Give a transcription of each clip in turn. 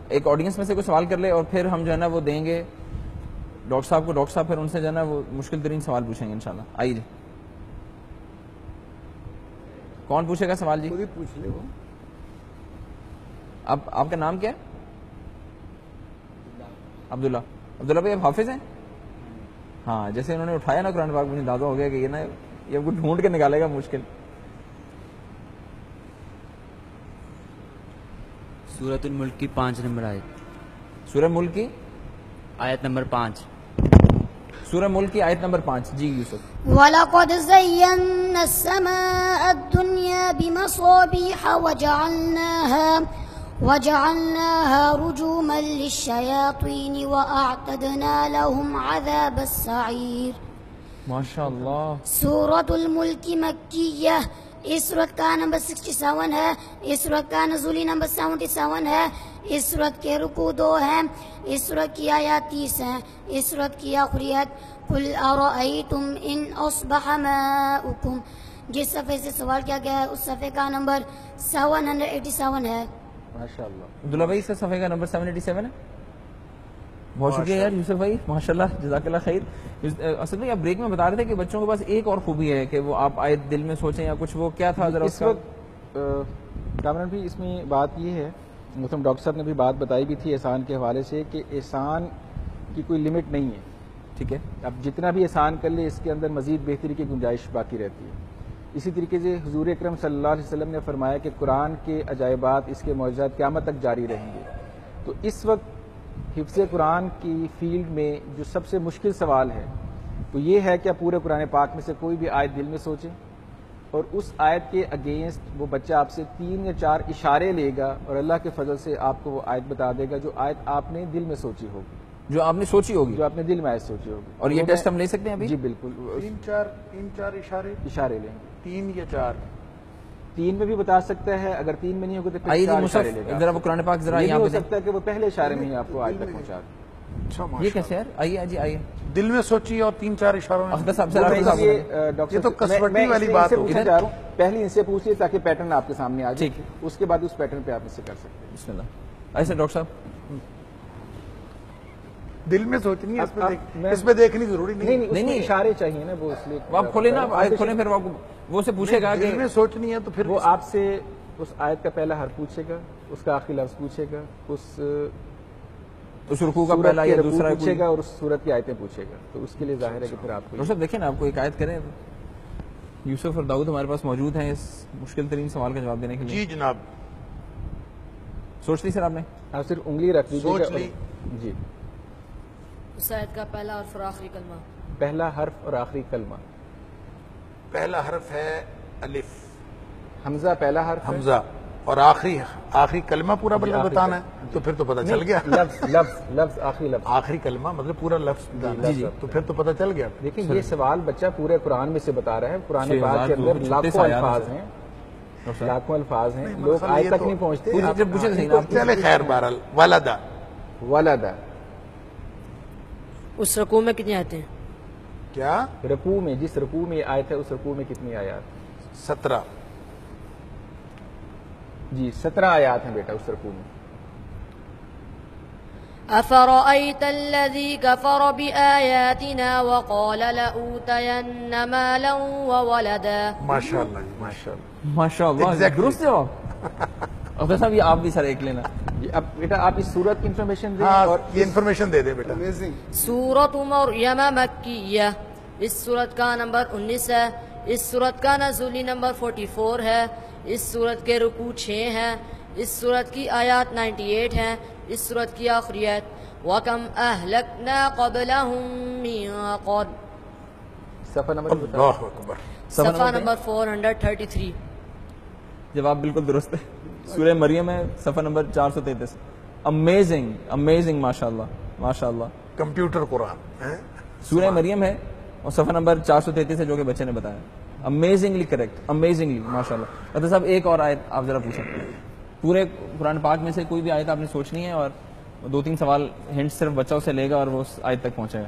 ایک آڈینس میں سے کوئی سوال کر لے اور پھر ہم جو ہے نا وہ دیں گے ڈاکٹر صاحب کو. ڈاکٹر صاحب پھر ان سے جو ہے نا وہ مشکل ترین سوال پوچھیں گے انشاءاللہ. آئیے جی, کون پوچھے گا سوال جی؟ پوچھ لے وہ. آپ کا نام کیا ہے؟ عبداللہ. عبداللہ بھائی آپ حافظ ہیں؟ ہاں, جیسے انہوں نے اٹھایا نا قرآن پاک مجھے اندازہ ہو گیا کہ یہ نا یہ کو ڈھونڈ کے نکالے گا مشکل. سورۃ الملک کی 5 نمبر آیت. سورہ ملک کی آیت نمبر 5. سورہ ملک کی آیت نمبر 5. جی یوسف. وَلَقَدْ زَيَّنَّا السَّمَاءَ الدُّنْيَا بِمَصَابِيحَ وَجَعَلْنَاهَا رُجُومًا لِلشَّيَاطِينِ وَأَعْتَدْنَا لَهُمْ عَذَابَ السَّعِيرِ. ماشاء اللہ. سورۃ الملک مکیہ. اس سورت کا نمبر 67 ہے. اس سورت کا نزولی نمبر 77 ہے. اس سورت کے رکوع 2 ہیں. اس سورت کی آیات 30 ہیں. اس سورت کی آخریت قُلْ أَرَأَيْتُمْ إِنْ أَصْبَحَ مَاؤُكُمْ. جس صفحے سے سوال کیا گیا ہے اس صفحے کا نمبر 787 ہے. ماشاء اللہ. عبداللہ بھائی اس کا صفحے کا نمبر 787 ہے. بہت شکریہ یار یوسف بھائی, ماشاء اللہ, جزاک اللہ خیر. اصل میں آپ بریک میں بتا رہے تھے کہ بچوں کے پاس ایک اور خوبی ہے کہ وہ آپ آیت دل میں سوچیں یا کچھ, وہ کیا تھا ذرا اس وقت کامران بھی اس میں بات یہ ہے, محترم ڈاکٹر صاحب نے بھی بات بتائی بھی تھی احسان کے حوالے سے کہ احسان کی کوئی لمٹ نہیں ہے. ٹھیک ہے, اب جتنا بھی احسان کر لے اس کے اندر مزید بہتری کی گنجائش باقی رہتی ہے. اسی طریقے سے حضور اکرم صلی اللہ علیہ وسلم نے فرمایا کہ قرآن کے عجائبات, اس کے معجزات قیامت تک جاری رہیں گے. تو اس وقت حفظ قرآن کی فیلڈ میں جو سب سے مشکل سوال ہے وہ یہ ہے کہ آپ پورے قرآن پاک میں سے کوئی بھی آیت دل میں سوچیں اور اس آیت کے اگینسٹ وہ بچہ آپ سے 3 یا 4 اشارے لے گا اور اللہ کے فضل سے آپ کو وہ آیت بتا دے گا جو آیت آپ نے دل میں سوچی ہوگی, جو آپ نے سوچی ہوگی, جو آپ نے دل میں آیت سوچی ہوگی. اور یہ ٹیسٹ ہم لے سکتے ہیں ابھی؟ جی بالکل. 3-4 اشارے لیں گے. 3 یا 4. 3 میں بھی بتا سکتا ہے, اگر 3 میں نہیں ہوگا تو پھر آئیے 4 جی اشارے لے گا. ذرا وہ قرآن پاک ذرا یہ یہاں بھی پہ ہو سکتا ہے کہ وہ پہلے اشارے میں ہی آپ کو آیت تک پہنچا دے. یہ کیسے یار؟ آئیے جی آئیے. دل میں سوچی اور 3-4 اشاروں میں. صاحب یہ تو کسوٹی والی بات ہوگی. پہلے ان سے پوچھ لیے تاکہ پیٹرن آپ کے سامنے آ جائے, اس کے بعد اس پیٹرن پہ آپ اس سے کر سکتے ہیں. بسم اللہ. ایسے ڈاکٹر صاحب دل میں سوچنی ہے, اس پہ دیکھنی ضروری نہیں, اشارے چاہیے نا, وہ اس لیے آپ کھولیں نا, آیت کھولیں, پھر وہ سے پوچھے گا کہ دل میں سوچنی ہے تو پھر وہ آپ سے اس آیت کا پہلا حرف پوچھے گا, اس کا آخری لفظ پوچھے گا, اس رکوع کا پہلا یا دوسرا پوچھے گا اور اس سورت کی آیتیں پوچھے گا. تو اس کے لیے ظاہر ہے کہ پھر آپ کو ڈاکٹر صاحب دیکھیں نا, آپ کو ایک آیت کریں. یوسف اور داؤد ہمارے پاس موجود ہیں اس مشکل ترین سوال کا جواب دینے کے لیے. جی جناب. سوچ لی سر آپ نے؟ آپ صرف انگلی رکھ دیجیے گا. جی. اس آیت کا پہلا حرف اور آخری کلمہ. پہلا حرف اور آخری کلمہ. پہلا حرف ہے الف. حمزہ پہلا حرف حمزہ, اور آخری کلمہ پورا بتانا ہے تو پھر تو پتہ چل گیا. لفظ آخری کلمہ مطلب پورا لفظ, تو پھر تو پتہ چل گیا. دیکھیں یہ سوال بچہ پورے قرآن میں سے بتا رہا ہے. قرآن پاک کے اندر لاکھوں الفاظ ہیں, لوگ آج تک نہیں پہنچتے. چلے خیر, بہرحال ولدا. اس رکوع میں کتنی آیتیں ہیں؟ کیا رکوع میں, جس رکوع میں آیت ہے اس رکوع میں کتنی آیات؟ 17. جی 17 آیات ہیں بیٹا اس رکوع میں. أفرأيت الذي كفر بآياتنا وقال لأوتين مالا وولدا. ماشاء اللہ جی, ماشاء اللہ, ماشاء اللہ, درست جواب. افضل صاحب یہ آپ بھی سر ایک لینا. اب بیٹا آپ اس سورت کی انفارمیشن دیں. اور یہ انفارمیشن دے دیں بیٹا. سورۃ مریم مکیہ. اس سورت کا نمبر 19 ہے. اس سورت کا نزولی نمبر 44 ہے. اس سورت کے رکوع 6 ہیں. اس سورت کی آیات 98 ہیں. اس سورت کی آخریت وَكَمْ أَهْلَكْنَا قَبْلَهُمْ مِنْ قَرْنٍ. صفحہ نمبر اللہ اکبر. صفحہ نمبر 433. جواب بالکل درست ہے. سورہ مریم ہے, صفحہ نمبر 433. امیزنگ ماشاءاللہ ماشاءاللہ. کمپیوٹر قرآن سورہ مریم ہے اور صفحہ نمبر 433 ہے جو کہ بچے نے بتایا. امیزنگلی کریکٹ, امیزنگلی ماشاءاللہ. فتح صاحب ایک اور آیت آپ ذرا پوچھیں. پورے قرآن پاک میں سے کوئی بھی آیت آپ نے سوچنی ہے اور 2-3 سوال ہنٹ صرف بچہ اسے لے گا اور وہ اس آیت تک پہنچے گا.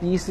30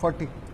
40